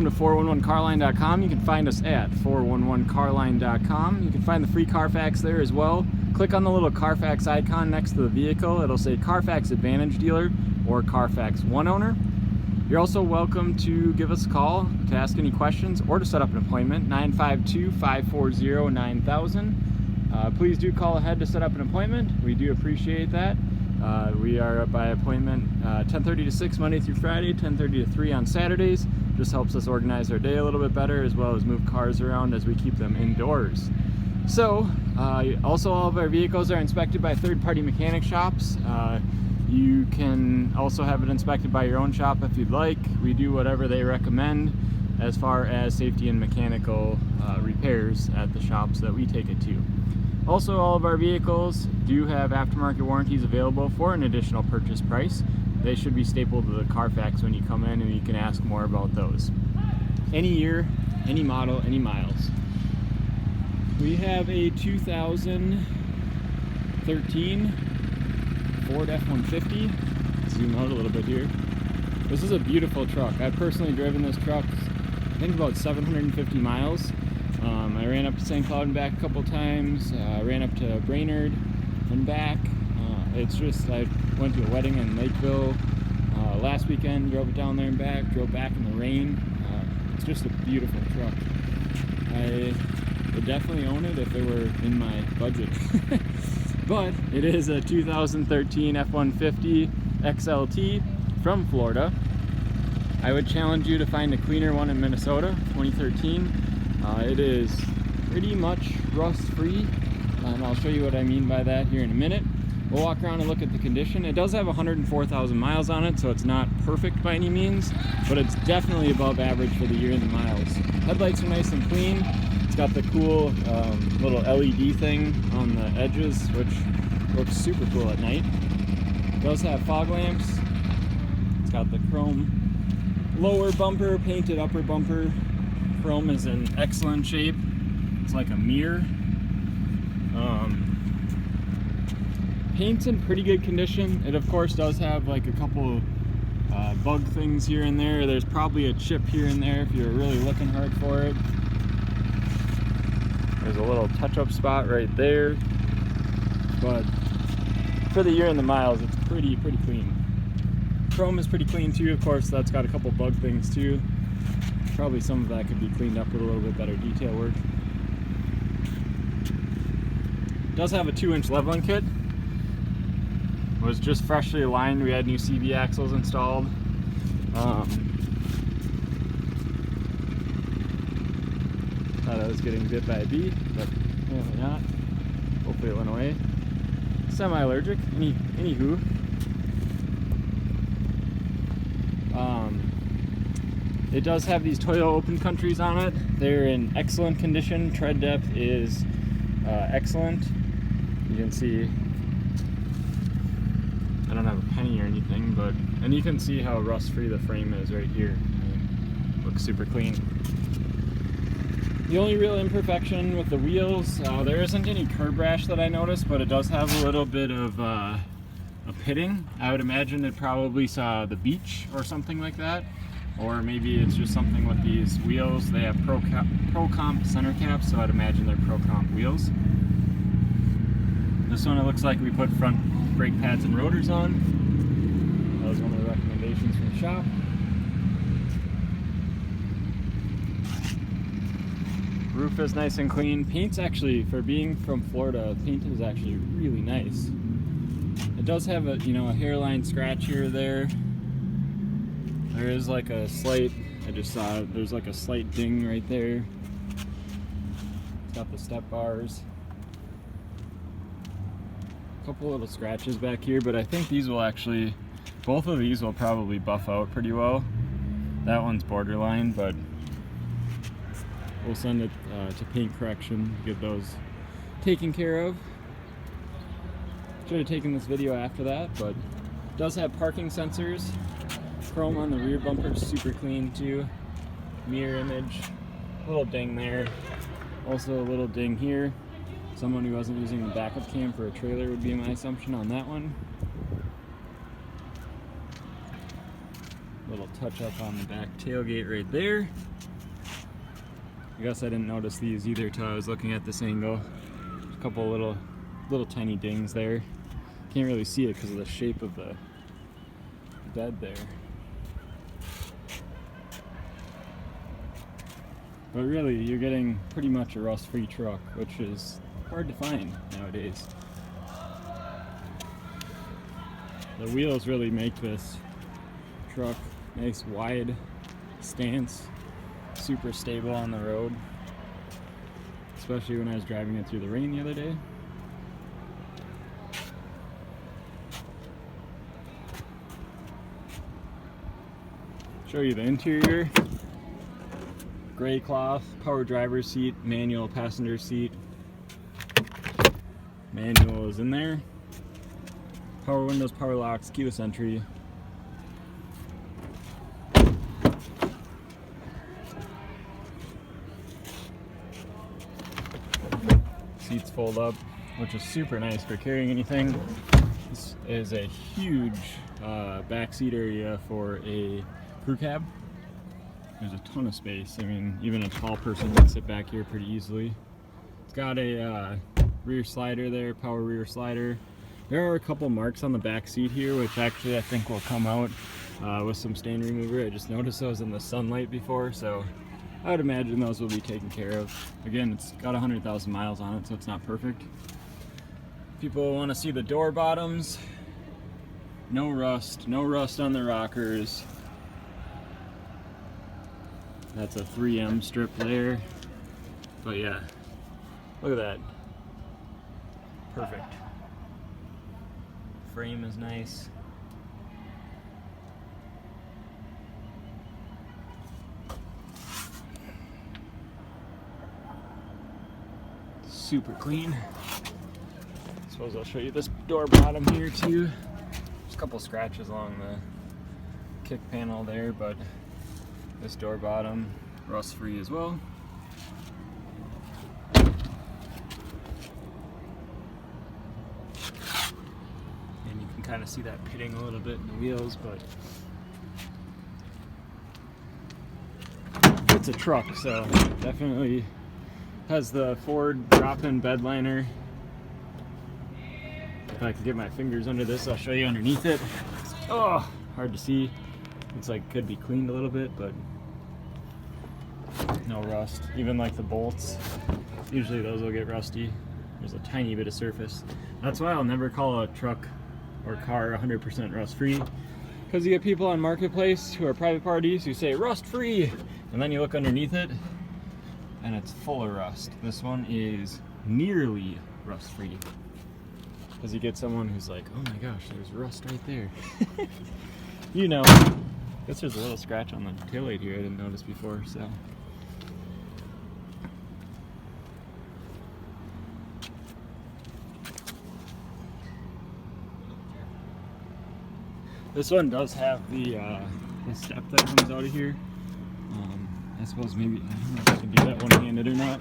To 411carline.com. You can find us at 411carline.com. You can find the free Carfax there as well. Click on the little Carfax icon next to the vehicle. It'll say Carfax Advantage Dealer or Carfax One Owner. You're also welcome to give us a call to ask any questions or to set up an appointment. 952-540-9000. Please do call ahead to set up an appointment. We do appreciate that. We are by appointment 10:30 to 6 Monday through Friday, 10:30 to 3 on Saturdays. Just helps us organize our day a little bit better, as well as move cars around as we keep them indoors. So also all of our vehicles are inspected by third-party mechanic shops. You can also have it inspected by your own shop if you'd like. We do whatever they recommend as far as safety and mechanical repairs at the shops that we take it to. Also, all of our vehicles do have aftermarket warranties available for an additional purchase price. They should be stapled to the Carfax when you come in, and you can ask more about those. Any year, any model, any miles. We have a 2013 Ford F-150. Zoom out a little bit here. This is a beautiful truck. I've personally driven this truck, I think about 750 miles. I ran up to St. Cloud and back a couple times. Ran up to Brainerd and back. It's just, I went to a wedding in Lakeville last weekend, drove it down there and back, drove back in the rain. It's just a beautiful truck. I would definitely own it if it were in my budget. But it is a 2013 F-150 XLT from Florida. I would challenge you to find a cleaner one in Minnesota, 2013. It is pretty much rust-free, and I'll show you what I mean by that here in a minute. We'll walk around and look at the condition. It does have 104,000 miles on it, so it's not perfect by any means, but it's definitely above average for the year and the miles. Headlights are nice and clean. It's got the cool little LED thing on the edges, which looks super cool at night. It does have fog lamps. It's got the chrome lower bumper, painted upper bumper. Chrome is in excellent shape. It's like a mirror. Paint's in pretty good condition. It of course does have like a couple bug things here and there. There's probably a chip here and there if you're really looking hard for it. There's a little touch-up spot right there, but for the year and the miles, it's pretty clean. Chrome is pretty clean too. Of course, that's got a couple bug things too. Probably some of that could be cleaned up with a little bit better detail work. It does have a 2-inch leveling kit. Was just freshly aligned. We had new CV axles installed. Thought I was getting bit by a bee, but apparently not. Hopefully it went away. Semi-allergic. Anywho. It does have these Toyo Open Countries on it. They're in excellent condition. Tread depth is excellent. You can see I don't have a penny or anything, and you can see how rust-free the frame is right here. I mean, looks super clean. The only real imperfection with the wheels, there isn't any curb rash that I noticed, but it does have a little bit of a pitting. I would imagine it probably saw the beach or something like that. Or maybe it's just something with these wheels. They have Pro Comp center caps, so I'd imagine they're Pro Comp wheels. This one, it looks like we put front brake pads and rotors on. That was one of the recommendations from the shop. Roof is nice and clean. Paint's actually, for being from Florida, paint is actually really nice. It does have a, a hairline scratch here or there. There is like a slight, I just saw it, there's like a slight ding right there. It's got the step bars. A couple little scratches back here, but I think these will actually, both of these will probably buff out pretty well. That one's borderline, but we'll send it to paint correction, get those taken care of. Should have taken this video after that, but it does have parking sensors. Chrome on the rear bumper, super clean too. Mirror image, little ding there. Also a little ding here. Someone who wasn't using the backup cam for a trailer would be my assumption on that one. Little touch up on the back tailgate right there. I guess I didn't notice these either till I was looking at this angle. A couple little tiny dings there. Can't really see it because of the shape of the bed there. But really, you're getting pretty much a rust-free truck, which is hard to find nowadays. The wheels really make this truck nice wide stance, super stable on the road, especially when I was driving it through the rain the other day. Show you the interior. Gray cloth, power driver's seat, manual passenger seat. Manual is in there. Power windows, power locks, keyless entry. Seats fold up, which is super nice for carrying anything. This is a huge backseat area for a crew cab. There's a ton of space. I mean, even a tall person can sit back here pretty easily. It's got a rear slider there, power rear slider. There are a couple marks on the back seat here, which actually I think will come out with some stain remover. I just noticed those in the sunlight before, so I would imagine those will be taken care of. Again, it's got 100,000 miles on it, so it's not perfect. People want to see the door bottoms. No rust on the rockers. That's a 3M strip there. But yeah, look at that. Perfect. Frame is nice. Super clean. Suppose I'll show you this door bottom here too. There's a couple scratches along the kick panel there, but this door bottom, rust free as well. And you can kind of see that pitting a little bit in the wheels, but it's a truck, so definitely has the Ford drop-in bed liner. If I can get my fingers under this, I'll show you underneath it. Oh, hard to see. Looks like it could be cleaned a little bit, but no rust. Even like the bolts, usually those will get rusty. There's a tiny bit of surface. That's why I'll never call a truck or car 100% rust free, because you get people on Marketplace who are private parties who say rust free, and then you look underneath it and it's full of rust. This one is nearly rust free, because you get someone who's like, oh my gosh, there's rust right there. You know, I guess there's a little scratch on the taillight here I didn't notice before, so. This one does have the step that comes out of here. I suppose maybe, I don't know if I can do that one-handed or not.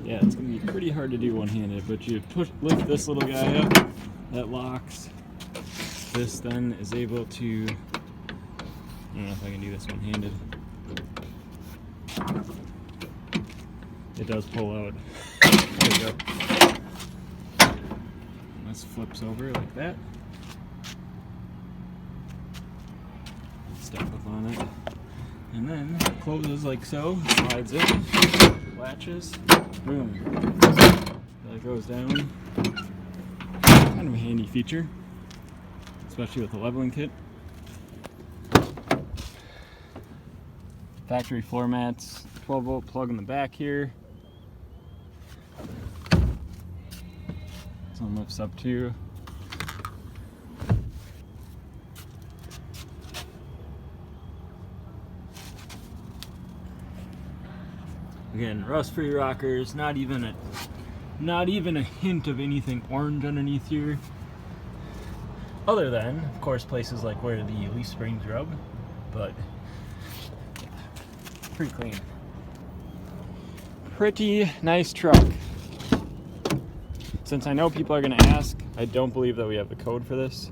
Yeah, it's going to be pretty hard to do one-handed, but you lift this little guy up, that locks. This then is able to, I don't know if I can do this one-handed. It does pull out. There we go. This flips over like that. Step up on it. And then it closes like so, slides in, latches, boom. That goes down. Kind of a handy feature, especially with the leveling kit. Factory floor mats, 12-volt plug in the back here. This one lifts up too. Again, rust-free rockers, not even a hint of anything orange underneath here. Other than, of course, places like where the leaf springs rub, but yeah, pretty clean. Pretty nice truck. Since I know people are going to ask, I don't believe that we have the code for this.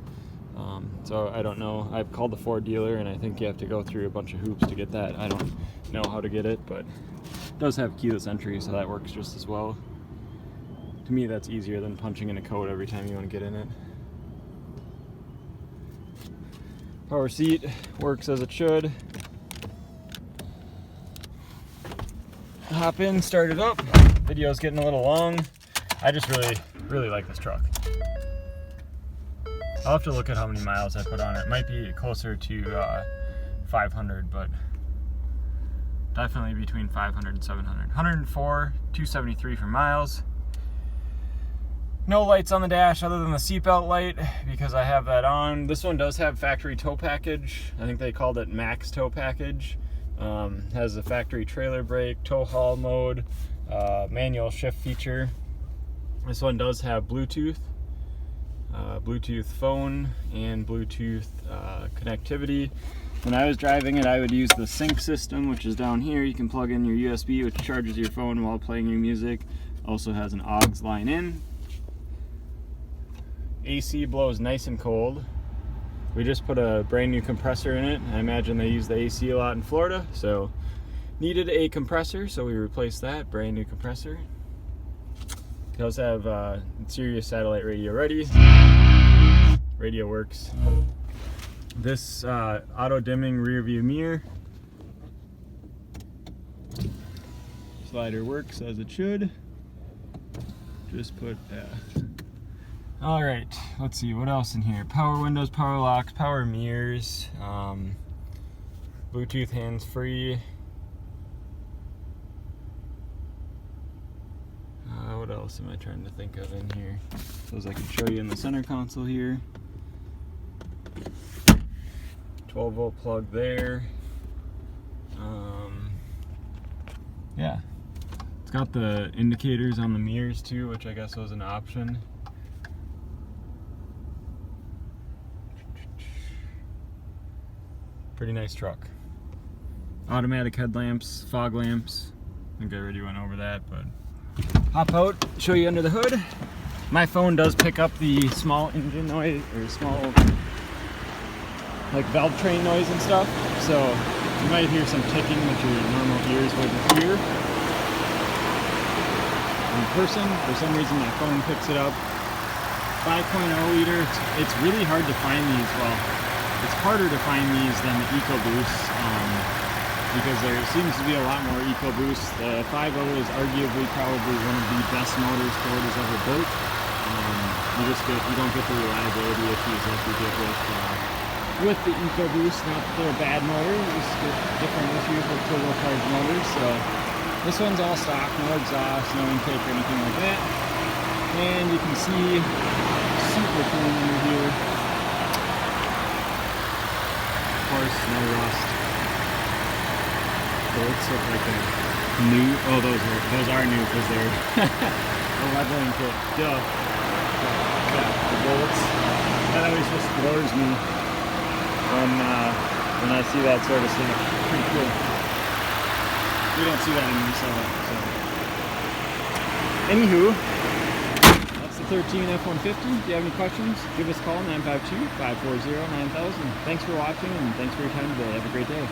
So I don't know. I've called the Ford dealer, and I think you have to go through a bunch of hoops to get that. I don't know how to get it, but it does have keyless entry, so that works just as well. To me, that's easier than punching in a code every time you want to get in it. Power seat works as it should. Hop in, start it up. Video's getting a little long. I just really like this truck. I'll have to look at how many miles I put on it. It might be closer to 500, but definitely between 500 and 700. 104, 273 for miles. No lights on the dash other than the seatbelt light because I have that on. This one does have factory tow package. I think they called it Max Tow Package. Has a factory trailer brake, tow haul mode, manual shift feature. This one does have Bluetooth, Bluetooth phone, and Bluetooth connectivity. When I was driving it, I would use the sync system, which is down here. You can plug in your USB, which charges your phone while playing your music. Also has an aux line in. AC blows nice and cold. We just put a brand new compressor in it. I imagine they use the AC a lot in Florida, so needed a compressor, so we replaced that. Brand new compressor. It does have Sirius satellite radio ready. Radio works. This auto dimming rear view mirror. Slider works as it should. Just put all right, let's see what else in here. Power windows, power locks, power mirrors, Bluetooth hands-free. What else am I trying to think of in here? Those I can show you in the center console here. 12-volt plug there. Yeah, it's got the indicators on the mirrors too, which I guess was an option. Pretty nice truck. Automatic headlamps, fog lamps. I think I already went over that, but hop out, show you under the hood. My phone does pick up the small engine noise, or small like valve train noise and stuff, so you might hear some ticking that your normal ears wouldn't hear. In person, for some reason my phone picks it up. 5.0 liter, it's really hard to find these. Well, it's harder to find these than the EcoBoost because there seems to be a lot more EcoBoost. The 5.0 is arguably probably one of the best motors Ford has ever built. You don't get the reliability issues like you get with the EcoBoost. Not that they're a bad motor, you just get different issues with turbocharged motors. So this one's all stock, no exhaust, no intake or anything like that. And you can see super clean under here. Of course, no rust. Bolts look like they're new. Oh, those are new because they're a leveling kit. Duh. Yeah, the bolts. That always just floors me when I see that sort of stuff. Pretty cool. We don't see that in Minnesota. So. Anywho, that's the 13 F-150. If you have any questions, give us a call, 952-540-9000. Thanks for watching, and thanks for your time today. Have a great day.